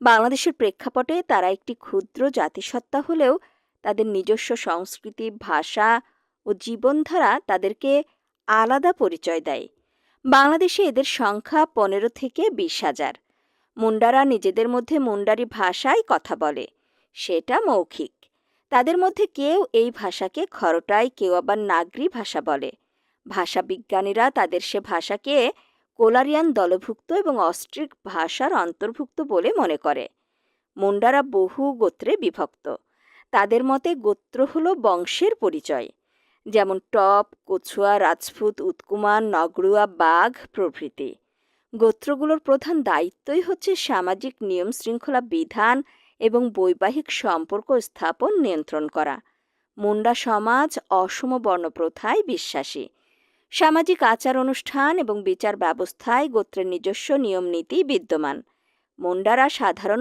বাংলাদেশের প্রেক্ষাপটে তারা একটি ক্ষুদ্র জাতিসত্তা হলেও তাদের নিজস্ব সংস্কৃতি, ভাষা ও জীবনধারা তাদেরকে আলাদা পরিচয় দেয়। বাংলাদেশে এদের সংখ্যা ১৫ থেকে ২০,০০০। মুন্ডারা নিজেদের মধ্যে মুন্ডারি ভাষায় কথা বলে, সেটা মৌখিক। তাদের মধ্যে কেউ এই ভাষাকে খরটাই, কেউ আবার নাগরি ভাষা বলে। ভাষাবিজ্ঞানীরা তাদের সে ভাষাকে কোলারিয়ান দলভুক্ত এবং অস্ট্রিক ভাষার অন্তর্ভুক্ত বলে মনে করে। মুন্ডারা বহু গোত্রে বিভক্ত। তাদের মতে গোত্র হল বংশের পরিচয়, যেমন টপ, কছুয়া, রাজপুত, উৎকুমান, নগরুয়া, বাঘ প্রভৃতি। গোত্রগুলোর প্রধান দায়িত্বই হচ্ছে সামাজিক নিয়ম শৃঙ্খলা বিধান এবং বৈবাহিক সম্পর্ক স্থাপন নিয়ন্ত্রণ করা। মুন্ডা সমাজ অসম বর্ণ প্রথায় বিশ্বাসী। সামাজিক আচার অনুষ্ঠান এবং বিচার ব্যবস্থায় গোত্রের নিজস্ব নিয়ম নীতি বিদ্যমান। মুন্ডারা সাধারণ